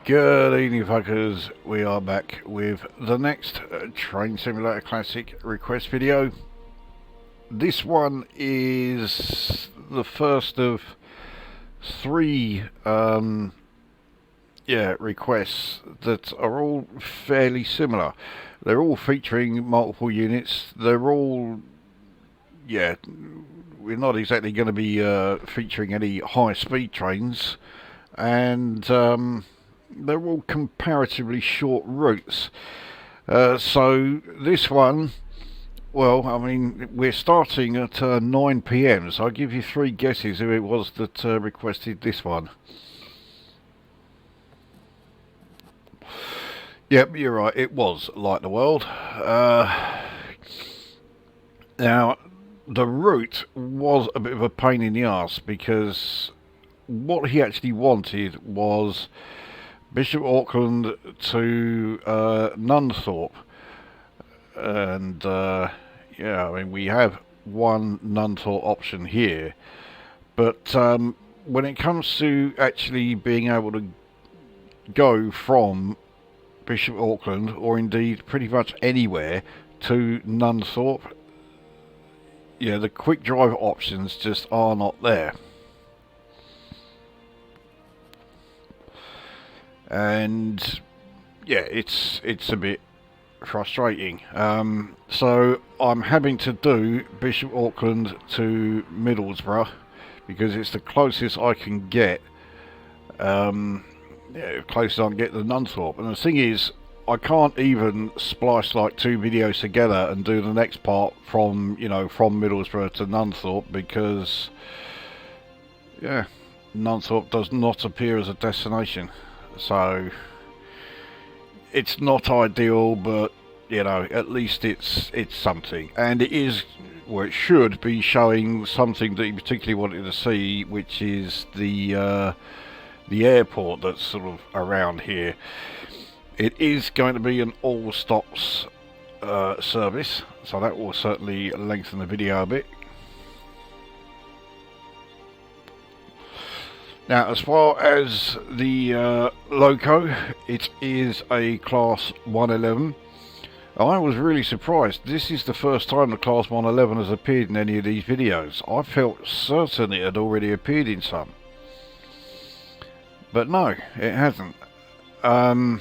Good evening, fuckers. We are back with the next Train Simulator Classic request video. This one is the first of three requests that are all fairly similar. They're all featuring multiple units. They're all, we're not exactly going to be featuring any high-speed trains, and they're all comparatively short routes. So this one, well, I mean, we're starting at 9 PM, so I'll give you three guesses who it was that requested this one. Yep, you're right, it was Lightheworld. Now, the route was a bit of a pain in the arse because what he actually wanted was Bishop Auckland to Nunthorpe, and I mean, we have one Nunthorpe option here, but when it comes to actually being able to go from Bishop Auckland, or indeed pretty much anywhere, to Nunthorpe, the quick drive options just are not there. And it's a bit frustrating. So I'm having to do Bishop Auckland to Middlesbrough because it's the closest I can get. Closest I can get to Nunthorpe. And the thing is, I can't even splice like two videos together and do the next part from from Middlesbrough to Nunthorpe because Nunthorpe does not appear as a destination. So it's not ideal, but at least it's something, and it is, well, it should be showing something that you particularly wanted to see, which is the airport that's sort of around here. It is going to be an all stops service, so that will certainly lengthen the video a bit. Now, as far as the loco, it is a Class 111. I was really surprised. This is the first time the Class 111 has appeared in any of these videos. I felt certain it had already appeared in some. But no, it hasn't. Now,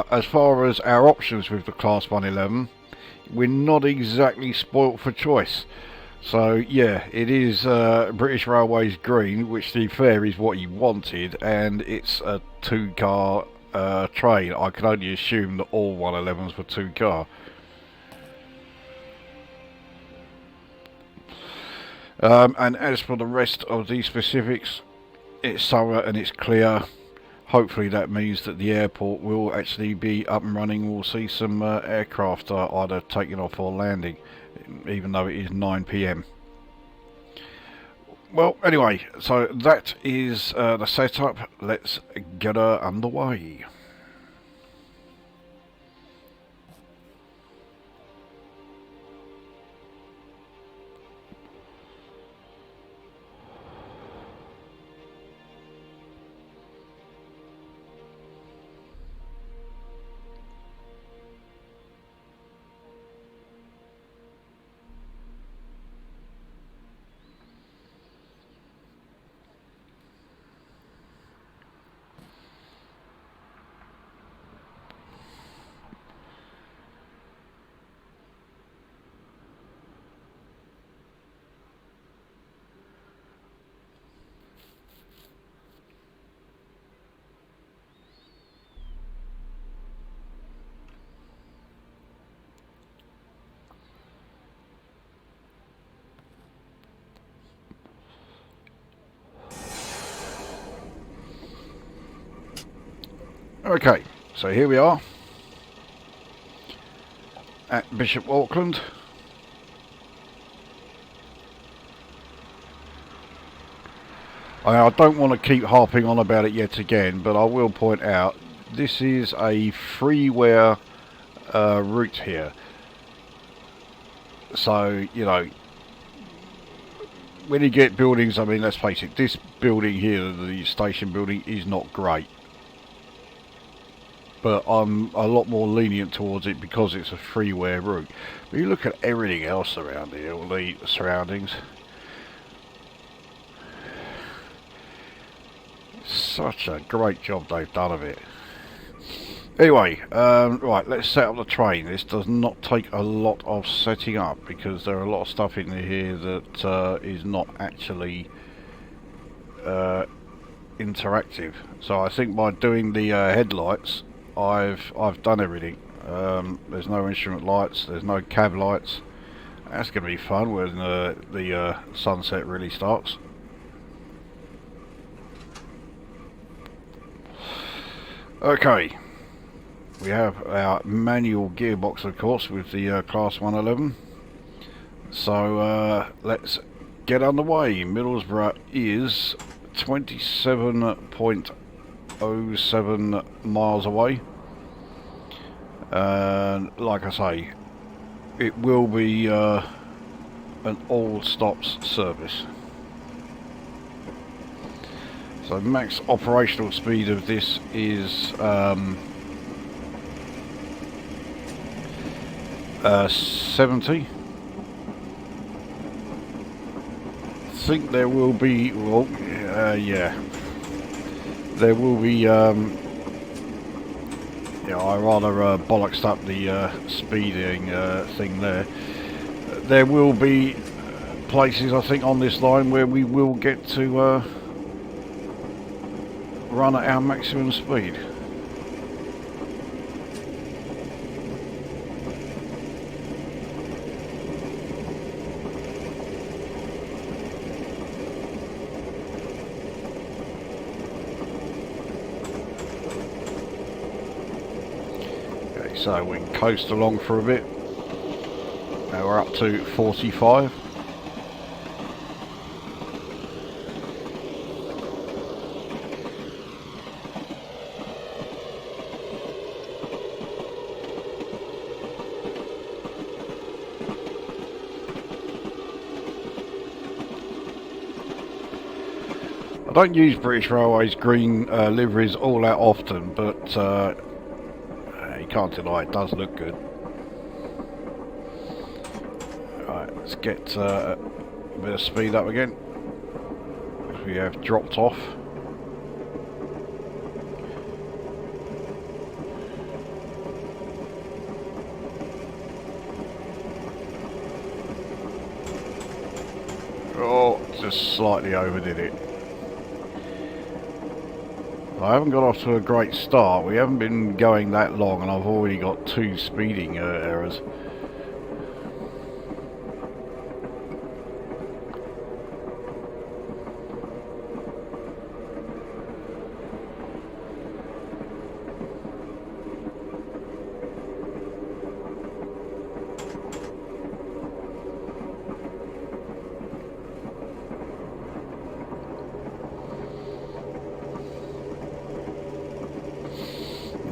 as far as our options with the Class 111, we're not exactly spoilt for choice. So yeah, it is British Railways Green, which to be fair is what you wanted, and it's a two-car train. I can only assume that all 111s were two-car. And as for the rest of the specifics, it's summer and it's clear. Hopefully that means that the airport will actually be up and running. We'll see some aircraft either taking off or landing, even though it is 9 PM. Well, anyway, so that is the setup. Let's get her underway. Okay, so here we are at Bishop Auckland. I don't want to keep harping on about it yet again, but I will point out this is a freeware route here. So, when you get buildings, I mean, let's face it, this building here, the station building, is not great. but I'm a lot more lenient towards it because it's a freeware route. But you look at everything else around here, all the surroundings. Such a great job they've done of it. Anyway, right, let's set up the train. This does not take a lot of setting up because there are a lot of stuff in here that is not actually interactive. So I think by doing the headlights, I've done everything. There's no instrument lights, there's no cab lights. That's going to be fun when the sunset really starts. Okay, we have our manual gearbox, of course, with the Class 111. So let's get underway. Middlesbrough is 27.07 miles away, and like I say, it will be an all stops service. So max operational speed of this is 70. I think there will be, well, yeah, there will be, yeah, I rather bollocksed up the speeding thing there. There will be places, I think, on this line where we will get to run at our maximum speed. Okay, so we can coast along for a bit. Now we're up to 45. I don't use British Railways green liveries all that often, but you can't deny it does look good. Right, let's get a bit of speed up again. We have dropped off. Oh, just slightly overdid it. I haven't got off to a great start. We haven't been going that long and I've already got 2 speeding errors.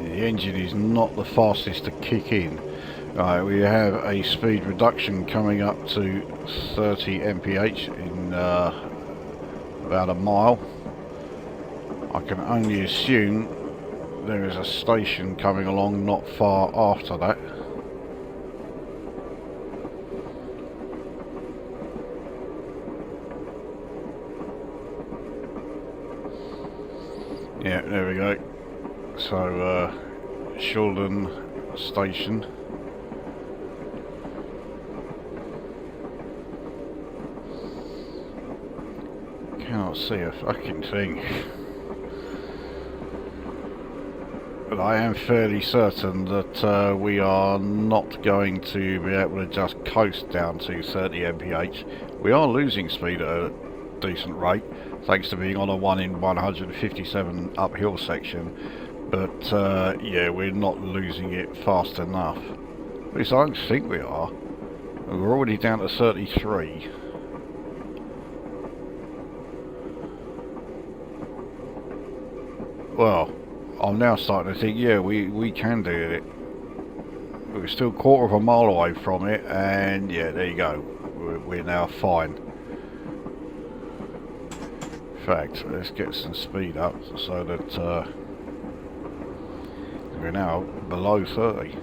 The engine is not the fastest to kick in. Right, we have a speed reduction coming up to 30 mph in about a mile. I can only assume there is a station coming along not far after that. Yeah, there we go. So, Shildon Station. Cannot see a fucking thing. But I am fairly certain that we are not going to be able to just coast down to 30 mph. We are losing speed at a decent rate, thanks to being on a 1 in 157 uphill section. But yeah, we're not losing it fast enough. At least I don't think we are. We're already down to 33. Well, I'm now starting to think, yeah, we can do it. We're still a quarter of a mile away from it, and yeah, there you go. We're now fine. In fact, let's get some speed up so that We're now below 30.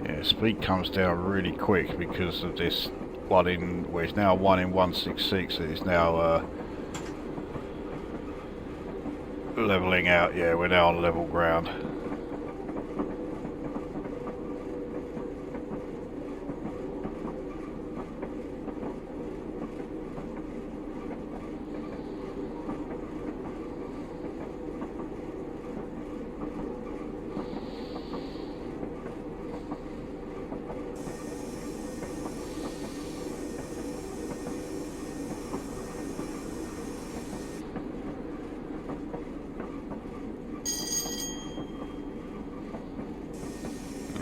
Yeah, speed comes down really quick because of this well, it's now 1 in 166. It's now levelling out. Yeah, we're now on level ground.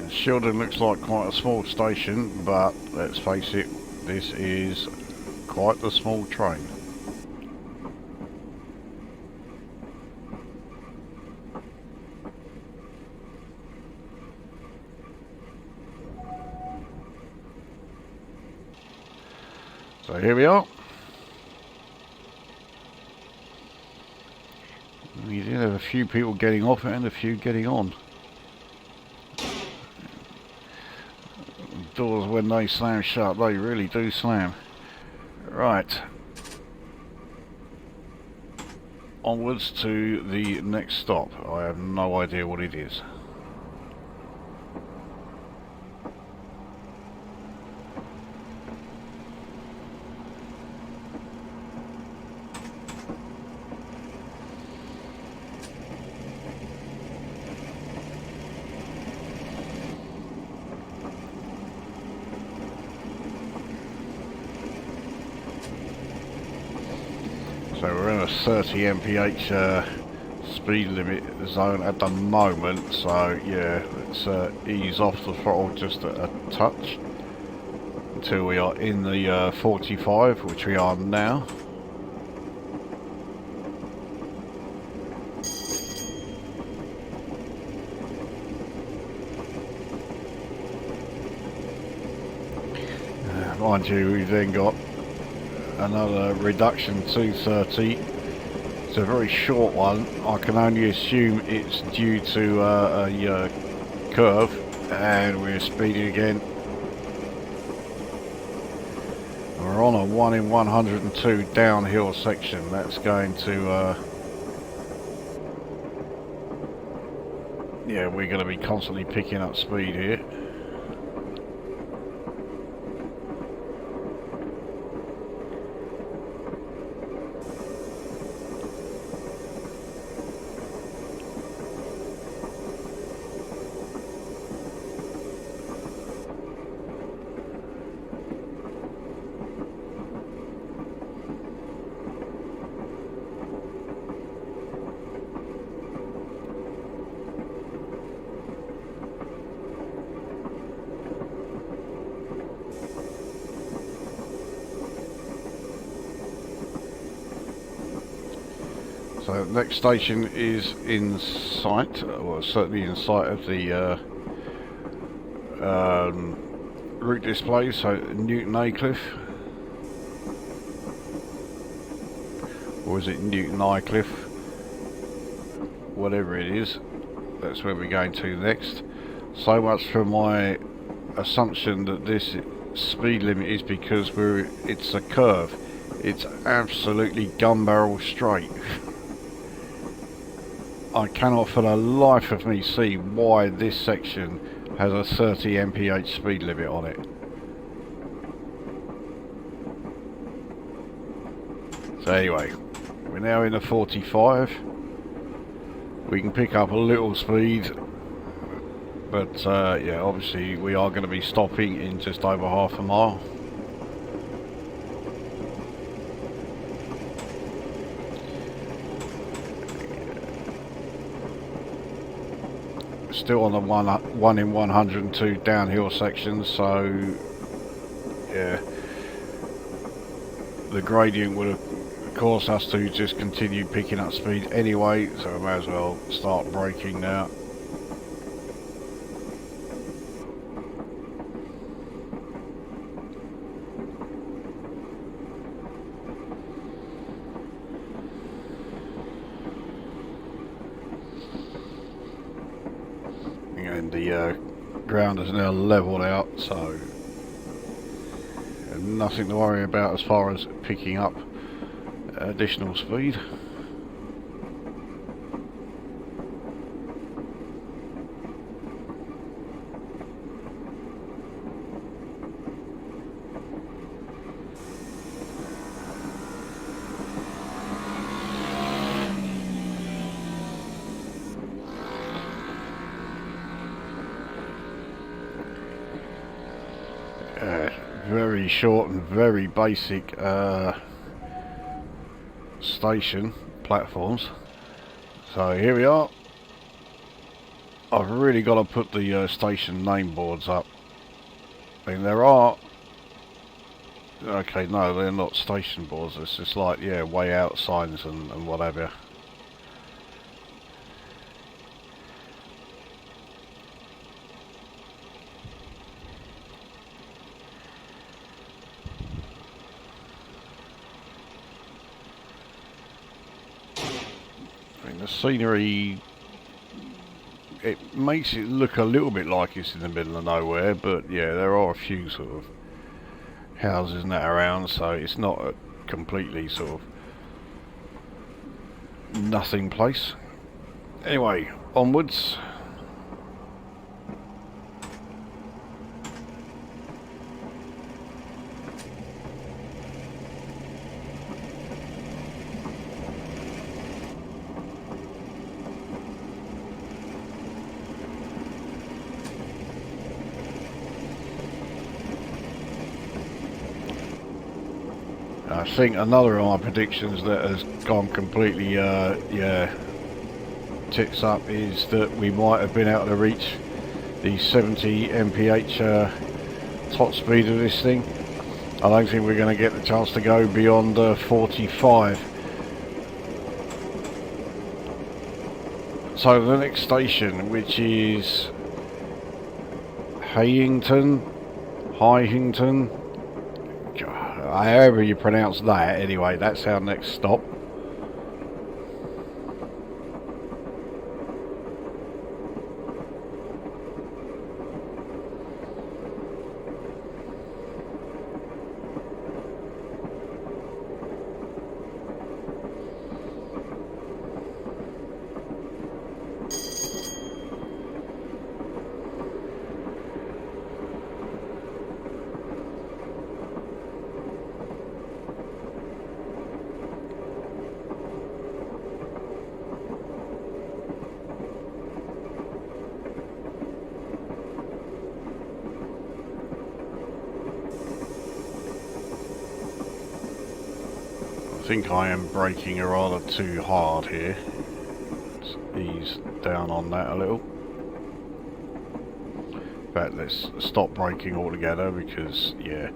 Shildon looks like quite a small station, but let's face it, this is quite the small train. So here we are. We did have a few people getting off and a few getting on. Doors, when they slam shut, they really do slam. Right. Onwards to the next stop. I have no idea what it is. So we're in a 30 mph speed limit zone at the moment, so yeah, let's ease off the throttle just a touch until we are in the 45, which we are now. Mind you, we've then got another reduction to 30. It's a very short one. I can only assume it's due to a curve, and we're speeding again. We're on a 1 in 102 downhill section. That's going to yeah, we're going to be constantly picking up speed here. So the next station is in sight, or certainly in sight of the route display, so Newton Aycliffe. Or is it Newton Aycliffe? Whatever it is, that's where we're going to next. So much for my assumption that this speed limit is because it's a curve. It's absolutely gun barrel straight. I cannot for the life of me see why this section has a 30 mph speed limit on it. So anyway, we're now in a 45. We can pick up a little speed, but yeah, obviously we are going to be stopping in just over half a mile. Still on the 1 in 102 downhill section, so yeah, the gradient would have caused us to just continue picking up speed anyway, so we may as well start braking now. the ground is now levelled out, so nothing to worry about as far as picking up additional speed. Very short and very basic station platforms. So here we are. I've really got to put the station name boards up. I mean, there are... Okay, no, they're not station boards. It's just like, yeah, way out signs and whatever. The scenery, it makes it look a little bit like it's in the middle of nowhere, but yeah, there are a few sort of houses and that around, so it's not a completely sort of nothing place. Anyway, onwards. I think another of my predictions that has gone completely, tits up is that we might have been able to reach the 70 mph top speed of this thing. I don't think we're going to get the chance to go beyond 45. So the next station, which is Hayington, however you pronounce that, anyway, that's our next stop. I think I am braking rather too hard here. Let's ease down on that a little. In fact, let's stop braking altogether because, yeah.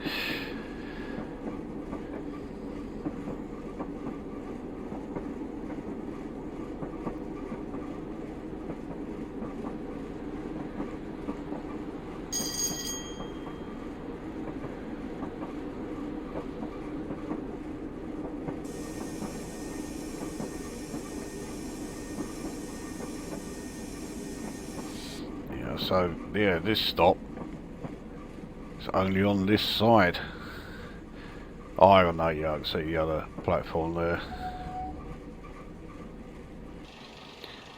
So, yeah, this stop is only on this side. Oh, I don't know, yeah, I can see the other platform there.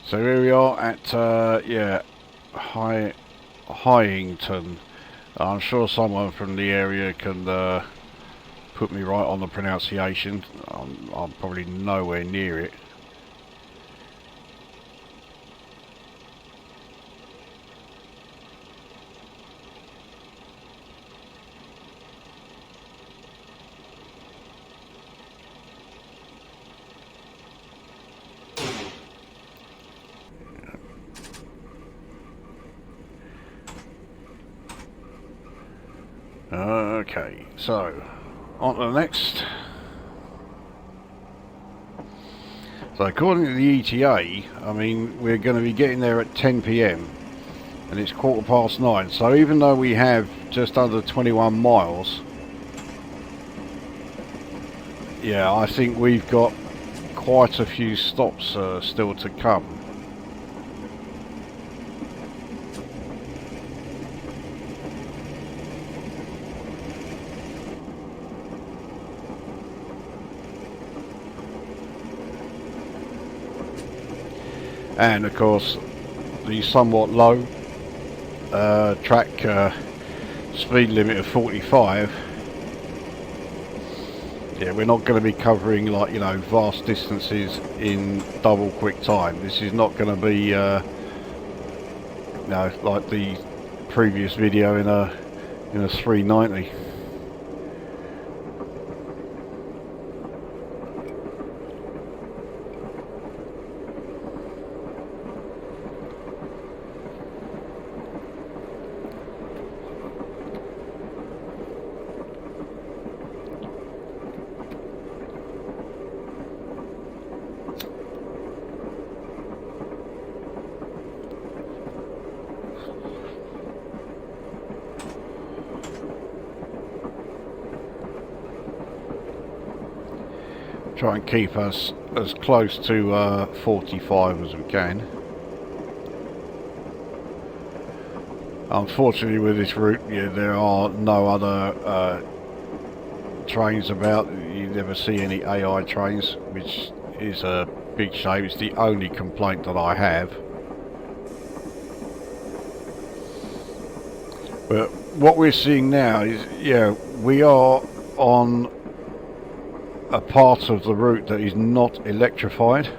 So here we are at, yeah, Hayington. I'm sure someone from the area can put me right on the pronunciation. I'm probably nowhere near it. Okay, so on to the next. So according to the ETA, I mean, we're going to be getting there at 10 PM and it's 9:15. So even though we have just under 21 miles, yeah, I think we've got quite a few stops still to come. and of course the somewhat low track speed limit of 45. Yeah, we're not going to be covering, like, you know, vast distances in double quick time. This is not going to be you know, like the previous video in a 390. Try and keep us as close to 45 as we can. Unfortunately, with this route, yeah, there are no other trains about. You never see any AI trains, which is a big shame. It's the only complaint that I have. But what we're seeing now is, yeah, we are on a part of the route that is not electrified,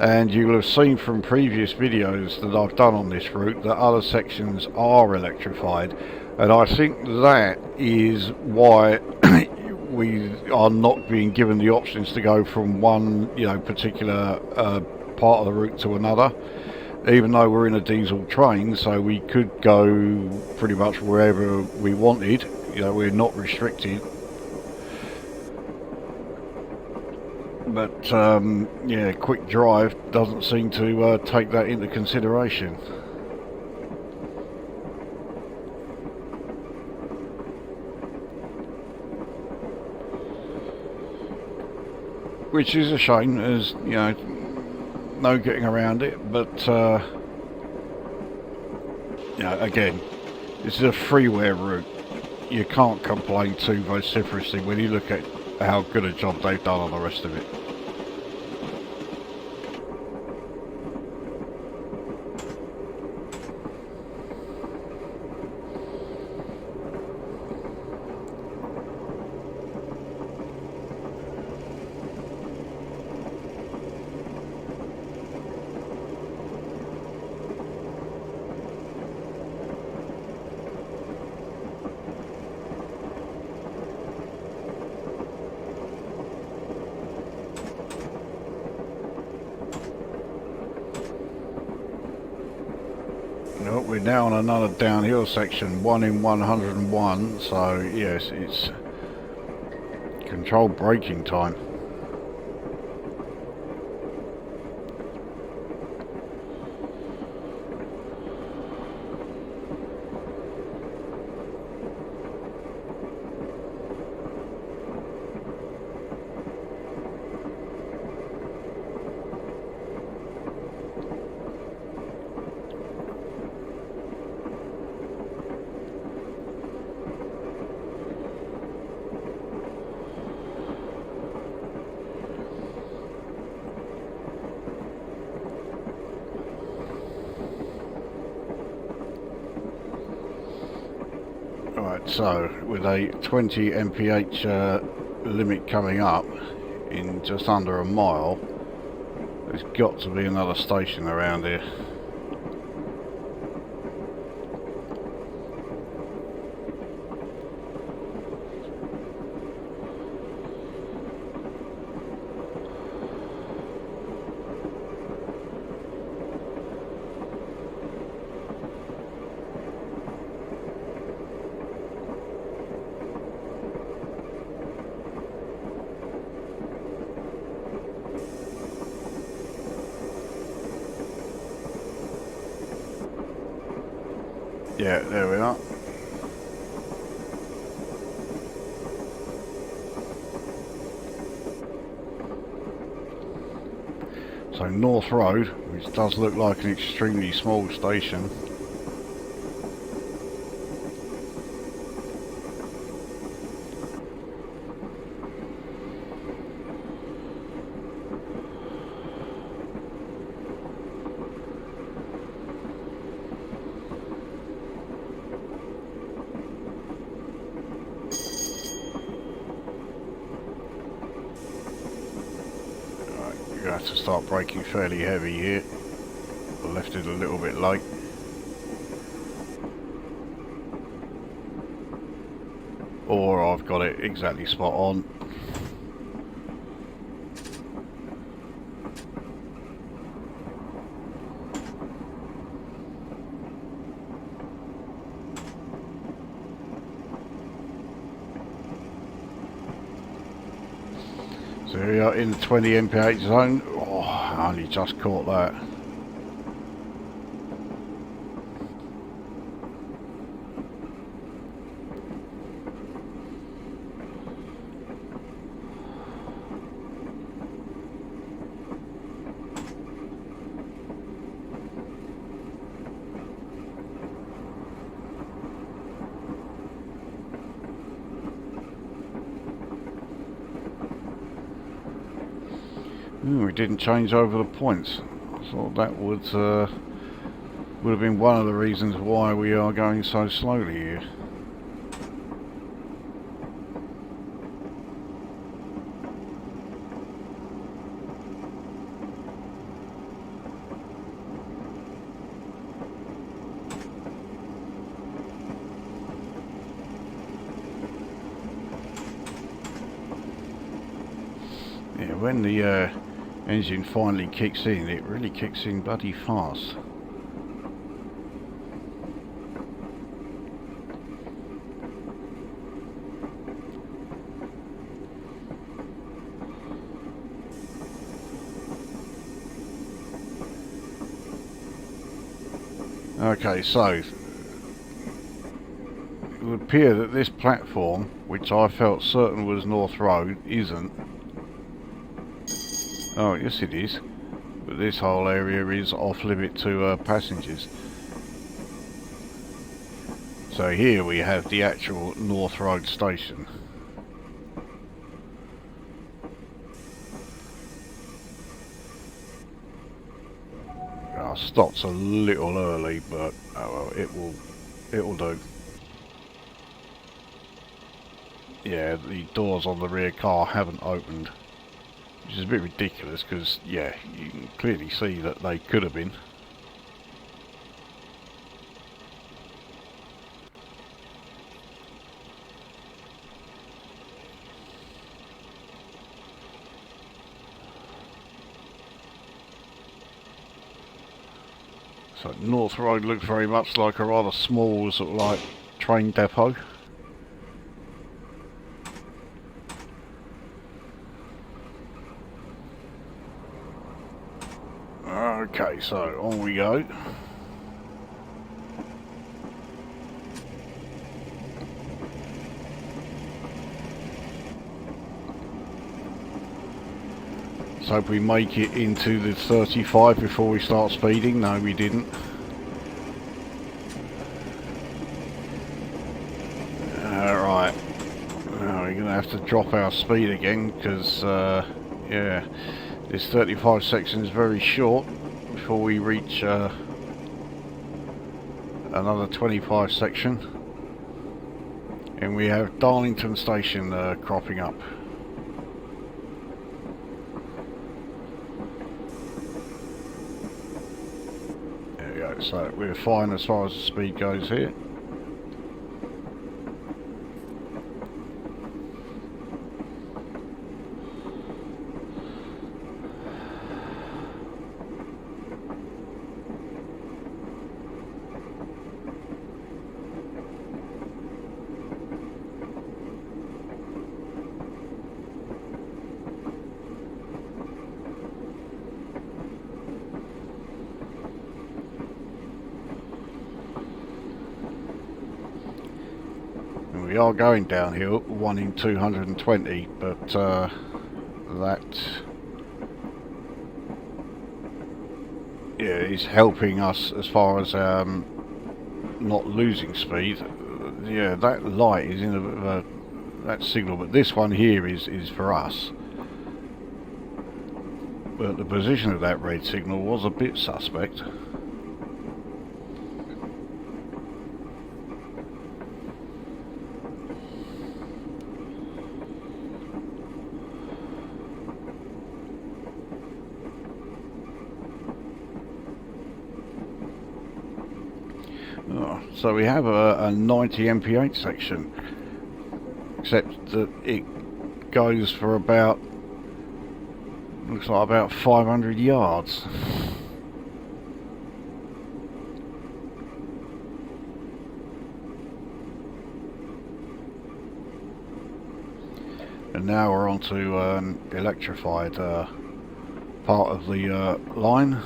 and you'll have seen from previous videos that I've done on this route that other sections are electrified, and I think that is why we are not being given the options to go from one, you know, particular part of the route to another, even though we're in a diesel train, so we could go pretty much wherever we wanted. You know, we're not restricted. But yeah, quick drive doesn't seem to take that into consideration. Which is a shame, as you know, no getting around it. But you know, again, this is a freeware route. You can't complain too vociferously when you look at how good a job they've done on the rest of it. Well, we're now on another downhill section, 1 in 101, so yes, it's controlled braking time. So, with a 20 mph limit coming up in just under a mile, there's got to be another station around here. Yeah, there we are. So North Road, which does look like an extremely small station. We're going to have to start braking fairly heavy here. I left it a little bit late. Or I've got it exactly spot on. So we are in the 20 mph zone. Oh, I only just caught that. We didn't change over the points. I thought that would have been one of the reasons why we are going so slowly here. Yeah, when the engine finally kicks in, it really kicks in bloody fast. Okay, so it would appear that this platform, which I felt certain was North Road, isn't. Oh, yes it is. But this whole area is off limit to passengers. So here we have the actual North Road station. I stopped a little early, but oh well, it will do. Yeah, the doors on the rear car haven't opened. Which is a bit ridiculous because, yeah, you can clearly see that they could have been. So North Road looks very much like a rather small sort of like train depot. Okay, so on we go. Let's hope we make it into the 35 before we start speeding. No, we didn't. Alright. Now we're going to have to drop our speed again because, yeah, this 35 section is very short before we reach another 25 section. And we have Darlington station cropping up. There we go, so we're fine as far as the speed goes here. We are going downhill, 1 in 220, but that is helping us as far as not losing speed. Yeah, that light is in a bit of a that signal, but this one here is for us. But the position of that red signal was a bit suspect. So we have a 90 mph section, except that it goes for about, looks like about 500 yards. And now we're on to an electrified part of the line.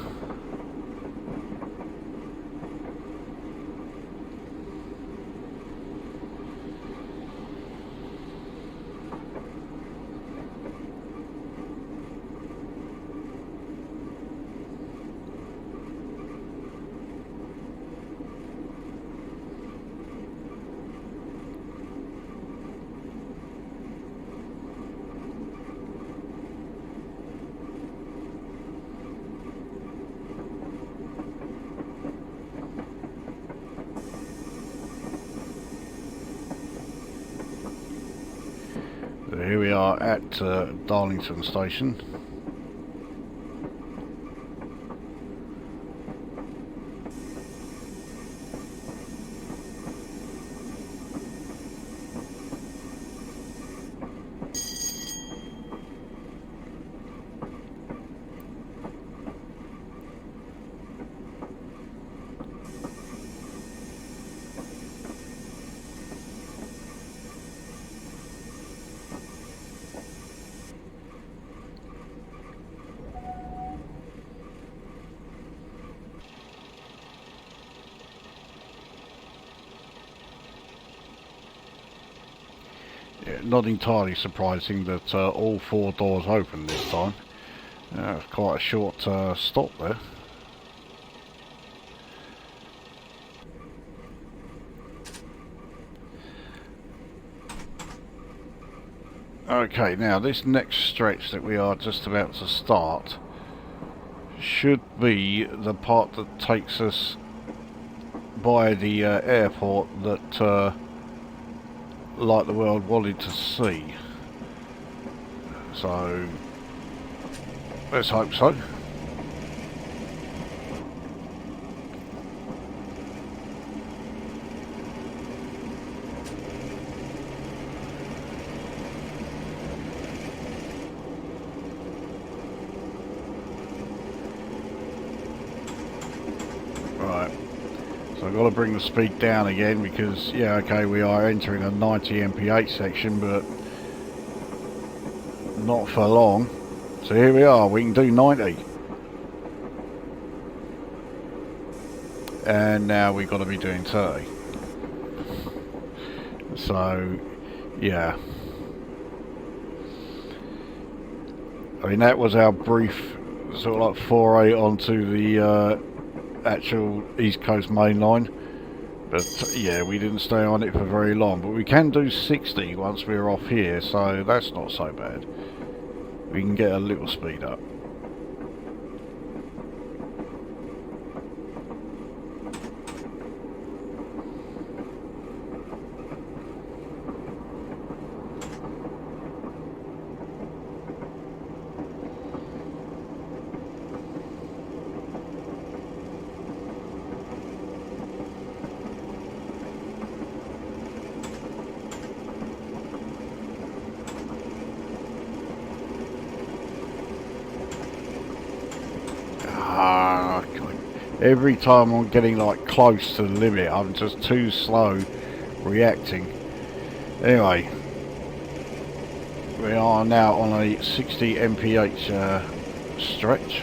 So here we are at Darlington station. Yeah, not entirely surprising that all 4 doors open this time. It's quite a short stop there. Okay, now this next stretch that we are just about to start should be the part that takes us by the airport that Lightheworld wanted to see. So let's hope so. Right. So I've got to bring the speed down again because, yeah, okay, we are entering a 90 mph section, but not for long. So here we are, we can do 90. And now we've got to be doing 30. So, yeah. I mean, that was our brief sort of like foray onto the actual East Coast main line, but yeah, we didn't stay on it for very long. But we can do 60 once we're off here, so that's not so bad. We can get a little speed up. Every time I'm getting like close to the limit, I'm just too slow reacting. Anyway, we are now on a 60 mph stretch.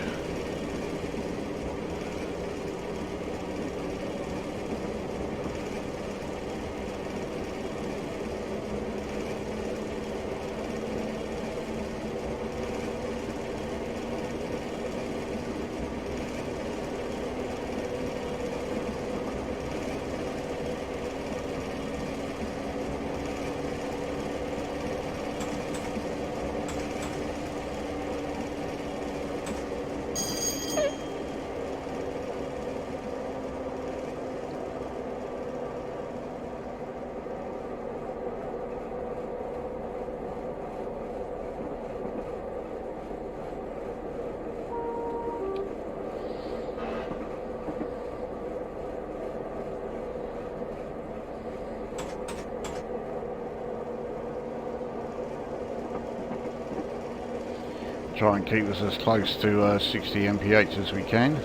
try and keep us as close to 60 mph as we can.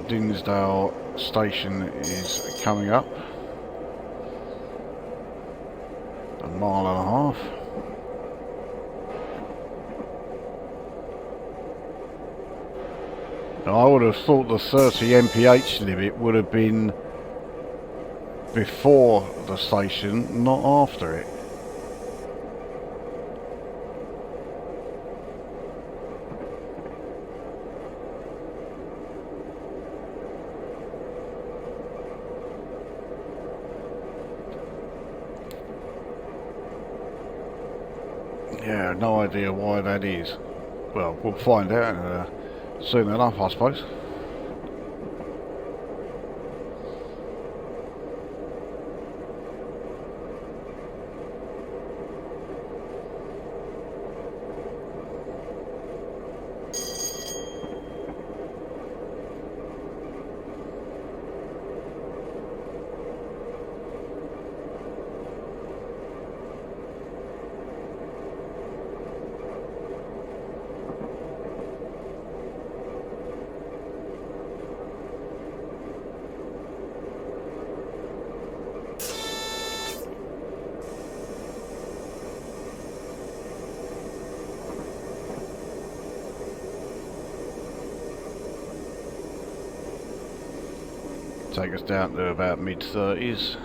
Dinsdale station is coming up. A mile and a half. Now, I would have thought the 30 mph limit would have been before the station, not after it. Yeah, no idea why that is. Well, we'll find out soon enough, I suppose. Take us down to about mid-30s.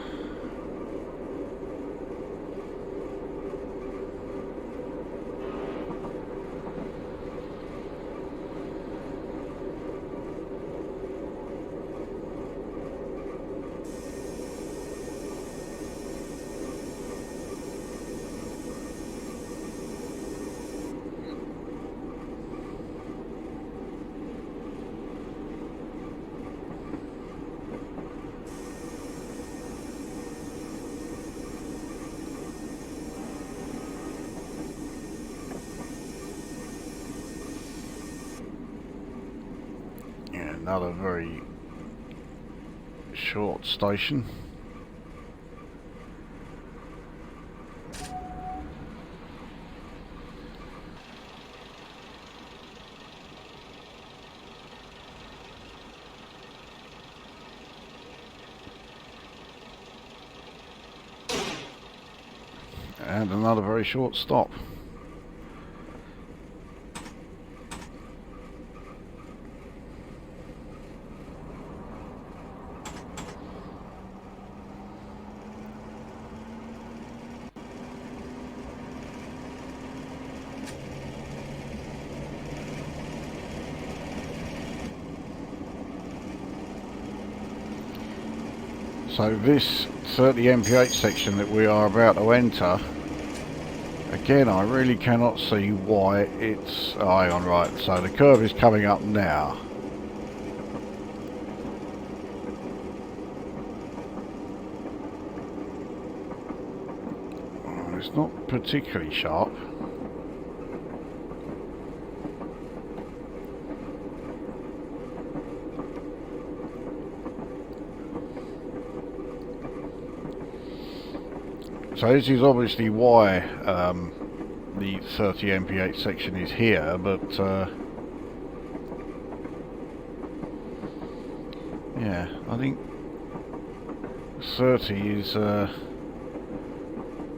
Another very short station. And another very short stop. So this 30 mph section that we are about to enter, again I really cannot see why it's... oh, hang on, right, so the curve is coming up now. Oh, it's not particularly sharp. So this is obviously why the 30 mph section is here, but yeah, I think 30 is a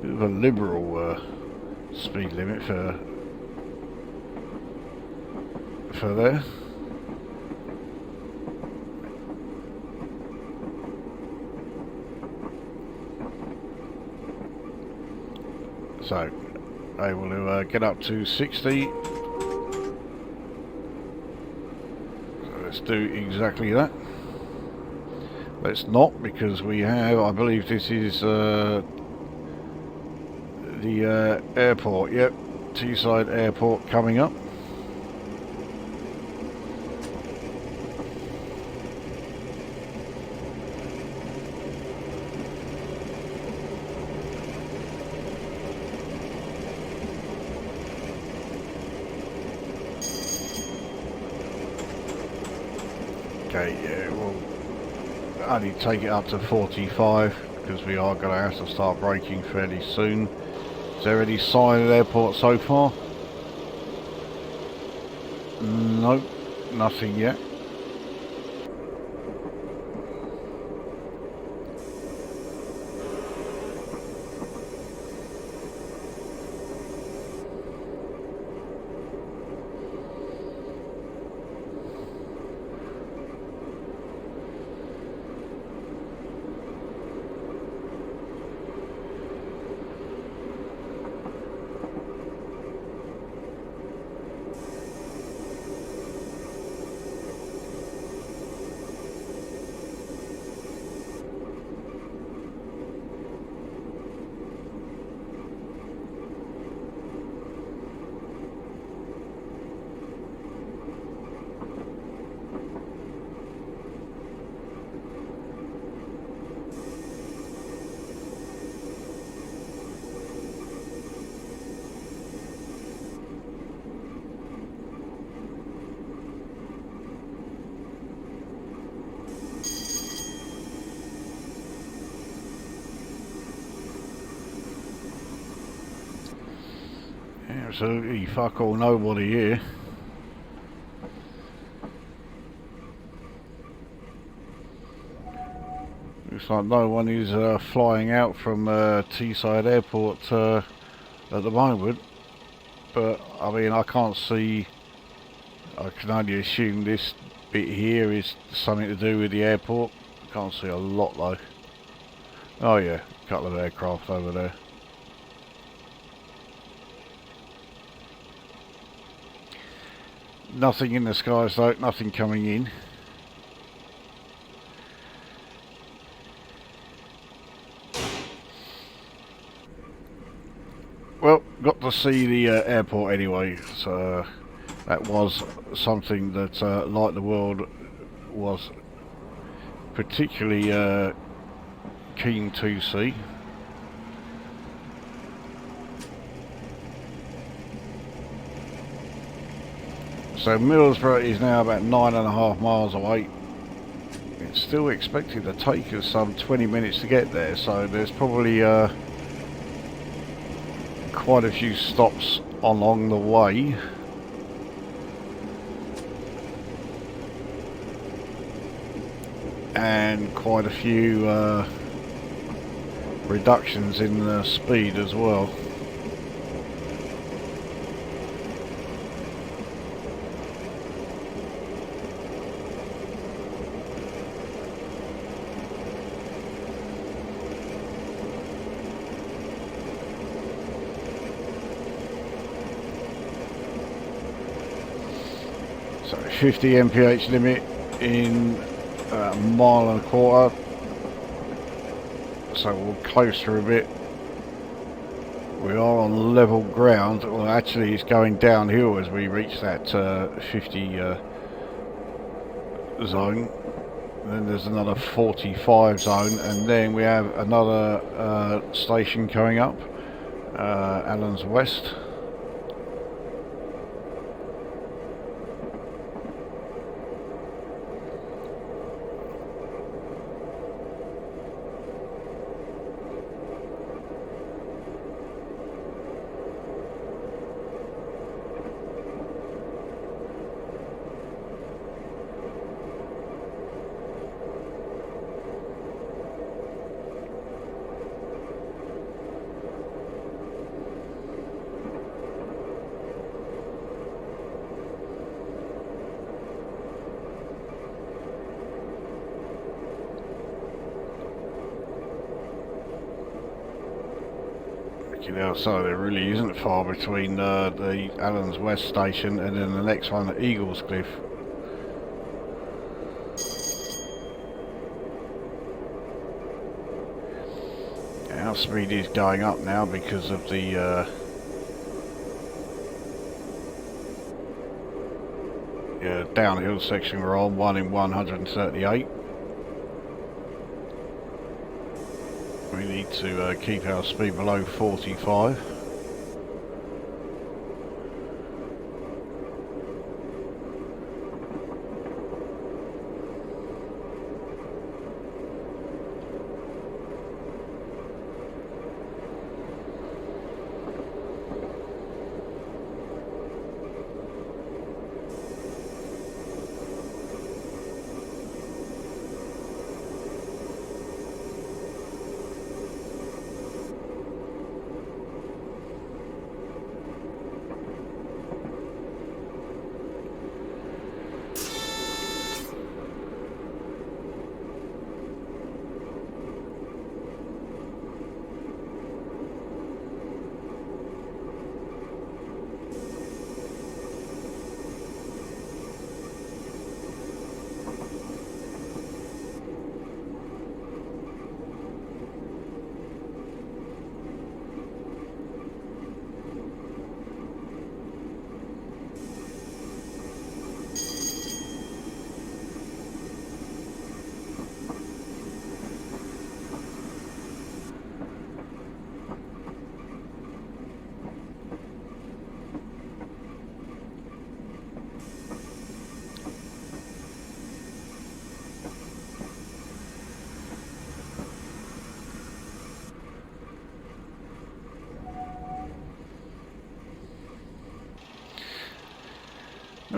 bit of a liberal speed limit for there. So, able to get up to 60. So let's do exactly that. Let's not, because we have, I believe this is the airport, yep, Teeside Airport coming up. Okay, yeah, we'll only take it up to 45 because we are going to have to start braking fairly soon. Is there any sign of the airport so far? Nope, nothing yet. Absolutely fuck all nobody here. Looks like no one is flying out from Teeside Airport at the moment, but I mean I can't see, I can only assume this bit here is something to do with the airport. Can't see a lot though. Oh yeah, a couple of aircraft over there. Nothing in the skies though, nothing coming in. Well, got to see the airport anyway, so that was something that Lightheworld was particularly keen to see. So Middlesbrough is now about 9.5 miles away. It's still expected to take us some 20 minutes to get there, so there's probably quite a few stops along the way. And quite a few reductions in the speed as well. So 50 mph limit in a mile and a quarter, so we'll coaster a bit. We are on level ground, well actually it's going downhill as we reach that 50 zone. Then there's another 45 zone, and then we have another station coming up, Allen's West. So there really isn't far between the Allen's West station and then the next one at Eagles Cliff. Our speed is going up now because of the downhill section we're on, 1 in 138. We need to keep our speed below 45.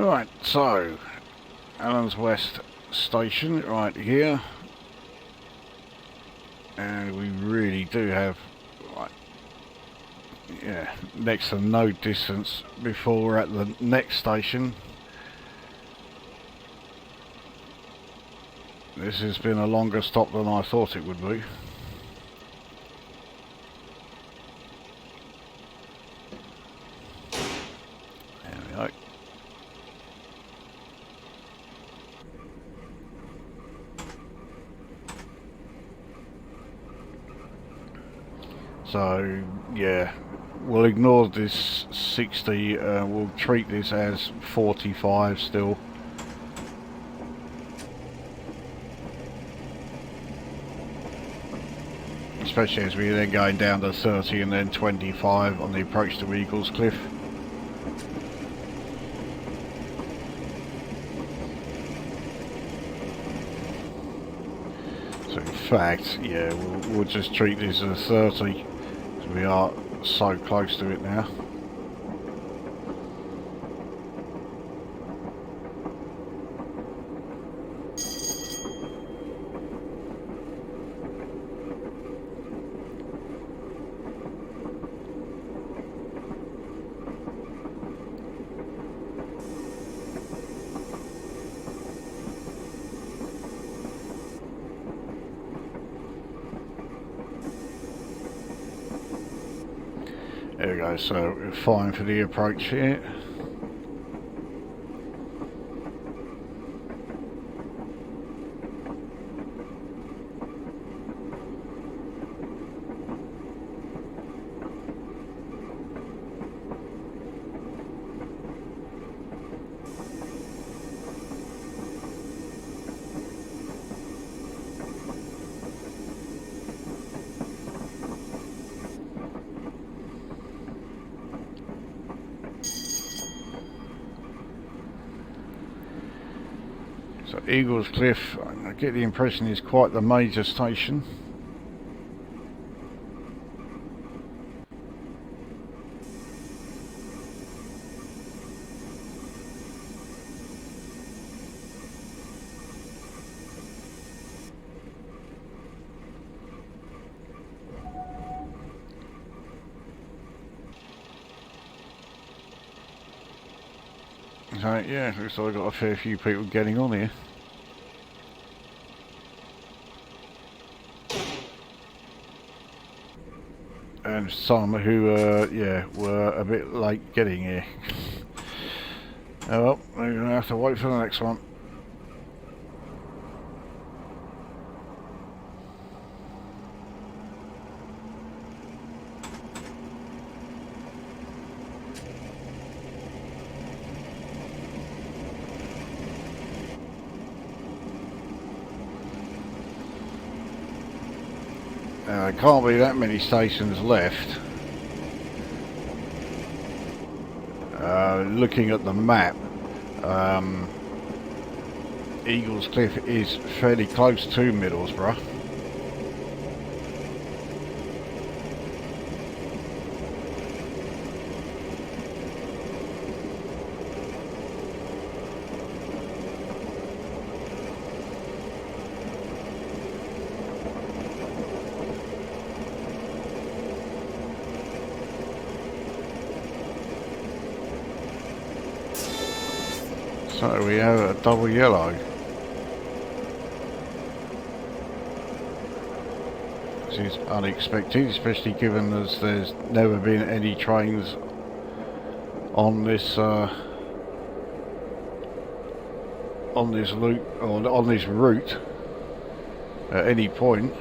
Right, so Allen's West Station right here, and we really do have, like, yeah, next to no distance before we're at the next station. This has been a longer stop than I thought it would be. There we go. So yeah, we'll ignore this 60, we'll treat this as 45 still. Especially as we're then going down to 30 and then 25 on the approach to Eagles Cliff. So in fact, yeah, we'll just treat this as 30. We are so close to it now. There we go, so we're fine for the approach here. So Eagles Cliff, I get the impression is quite the major station. So yeah, looks like I've got a fair few people getting on here. And some who, yeah, were a bit late getting here. Oh well, we're going to have to wait for the next one. There can't be that many stations left. Looking at the map, Eagles Cliff is fairly close to Middlesbrough. So we have a double yellow. This is unexpected, especially given as there's never been any trains on this loop or on this route at any point.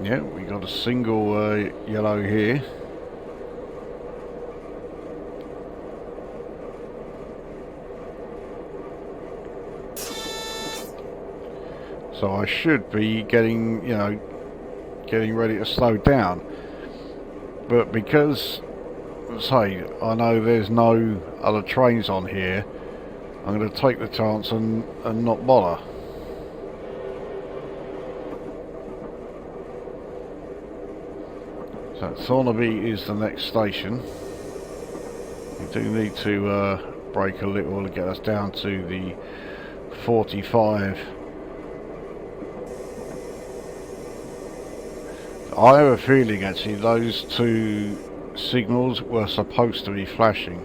Yeah, we got a single yellow here. So I should be getting, you know, getting ready to slow down. But because, say, I know there's no other trains on here, I'm going to take the chance and not bother. So Thornaby is the next station. We do need to brake a little to get us down to the 45. I have a feeling actually those two signals were supposed to be flashing,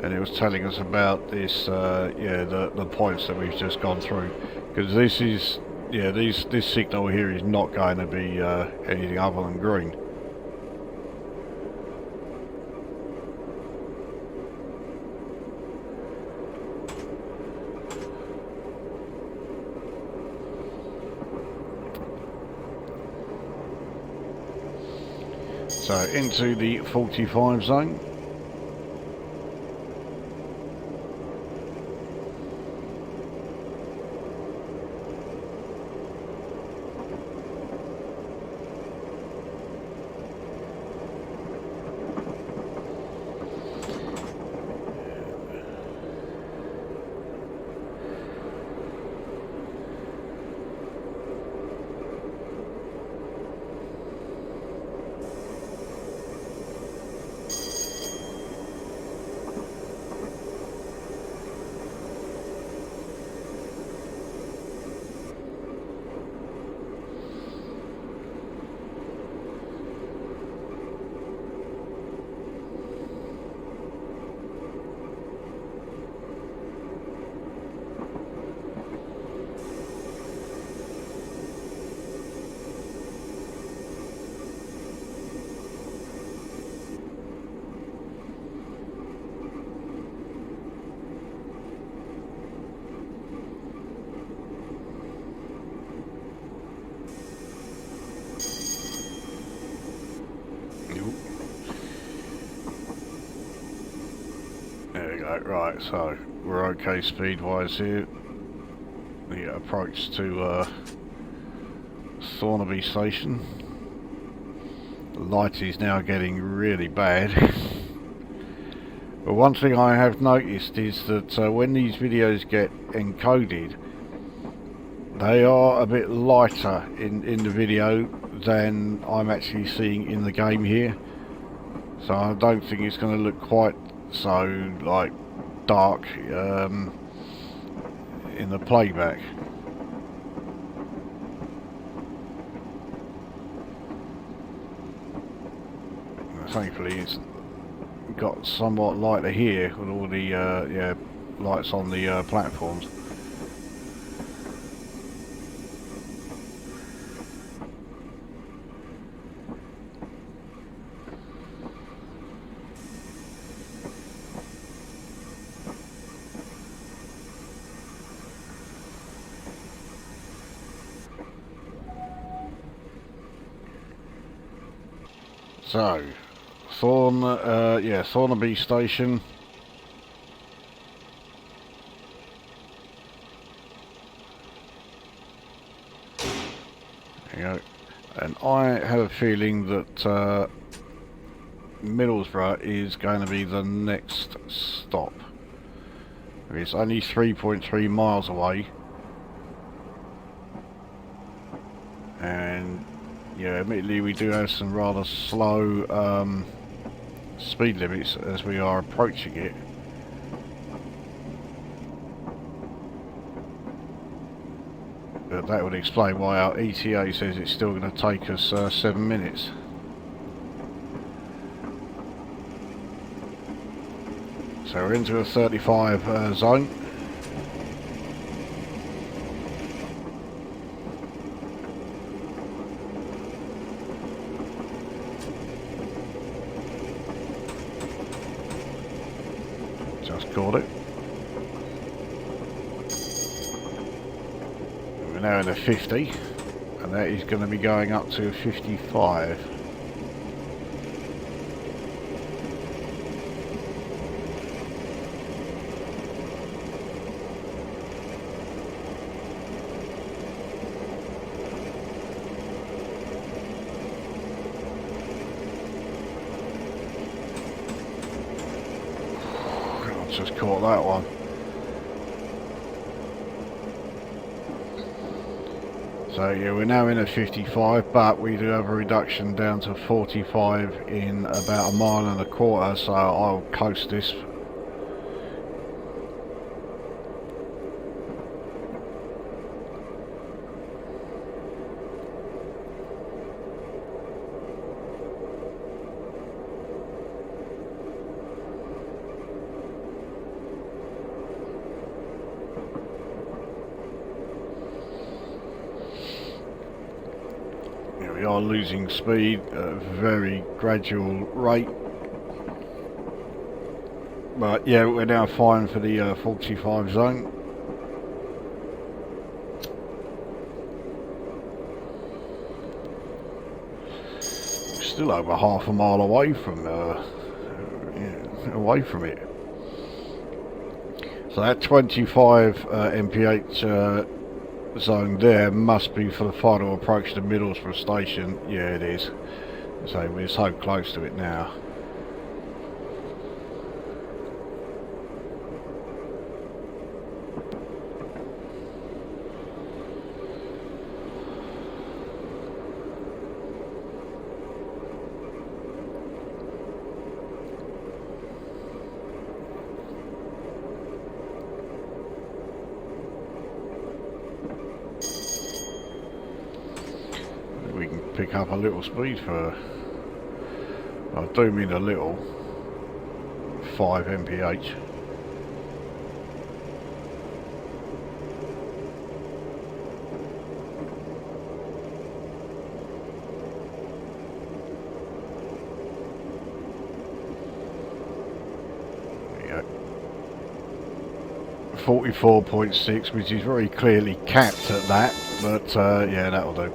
and it was telling us about this yeah, the points that we've just gone through, because this is, yeah, this signal here is not going to be anything other than green. So into the 45 zone. There we go, right, so we're okay speed-wise here. The approach to Thornaby station. The light is now getting really bad. But one thing I have noticed is that when these videos get encoded, they are a bit lighter in the video than I'm actually seeing in the game here. So I don't think it's going to look quite so like dark in the playback. Thankfully it's got somewhat lighter here with all the yeah, lights on the platforms. So, Thornaby station. There you go. And I have a feeling that Middlesbrough is going to be the next stop. It's only 3.3 miles away. And yeah, admittedly we do have some rather slow speed limits as we are approaching it. But that would explain why our ETA says it's still going to take us 7 minutes. So we're into a 35 zone. Just caught it. We're now in a 50, and that is going to be going up to a 55. Just caught that one. So yeah, we're now in at 55, but we do have a reduction down to 45 in about a mile and a quarter, so I'll coast this. We are losing speed at a very gradual rate, but yeah, we're now fine for the 45 zone. Still over half a mile away from it. So that 25 mph zone there must be for the final approach to Middlesbrough station. Yeah, it is. So we're so close to it now. We can pick up a little speed for, I do mean a little, 5 mph. There you go. 44.6, which is very clearly capped at that, but yeah, that'll do.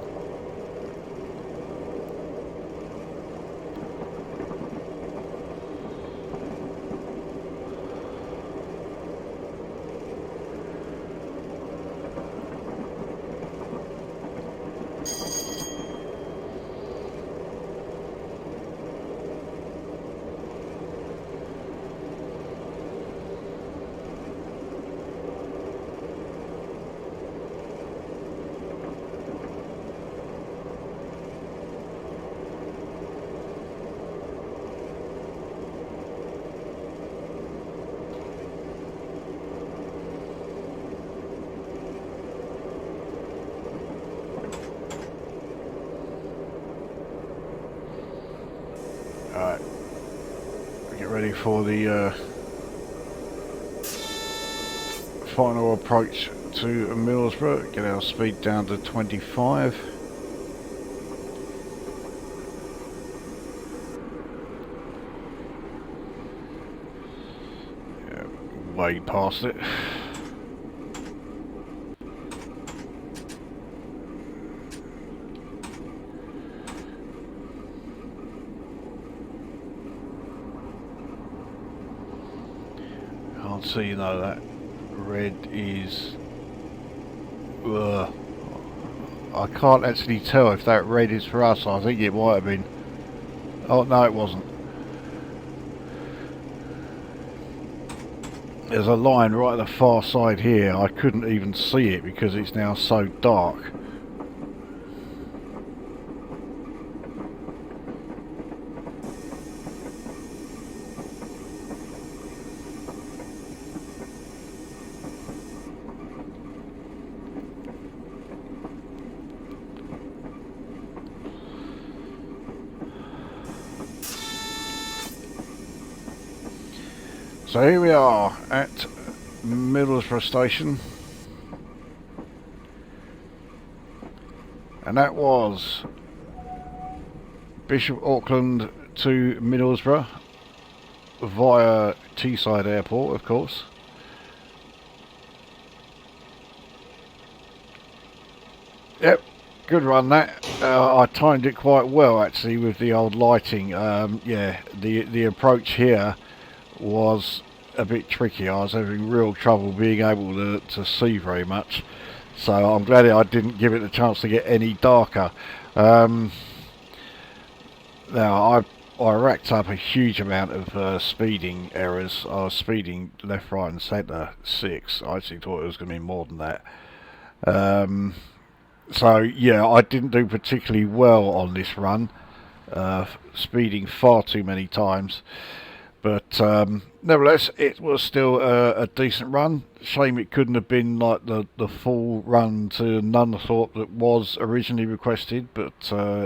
Alright, get ready for the final approach to Middlesbrough. Get our speed down to 25. Yeah, way past it. So you know that red is I can't actually tell if that red is for us. I think it might have been. Oh no, it wasn't. There's a line right at the far side here. I couldn't even see it because it's now so dark. So here we are at Middlesbrough station, and that was Bishop Auckland to Middlesbrough via Teeside Airport, of course. Yep, good run that. I timed it quite well actually with the old lighting. Yeah, the approach here was a bit tricky. I was having real trouble being able to see very much, so I'm glad I didn't give it a chance to get any darker. Now I racked up a huge amount of speeding errors. I was speeding left, right and centre 6. I actually thought it was going to be more than that. So yeah, I didn't do particularly well on this run, speeding far too many times. But nevertheless, it was still a decent run. Shame it couldn't have been like the full run to Nunthorpe that was originally requested. But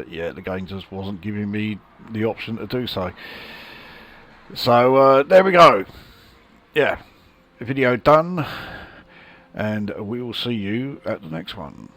yeah, the game just wasn't giving me the option to do so. So there we go. Yeah, video done, and we will see you at the next one.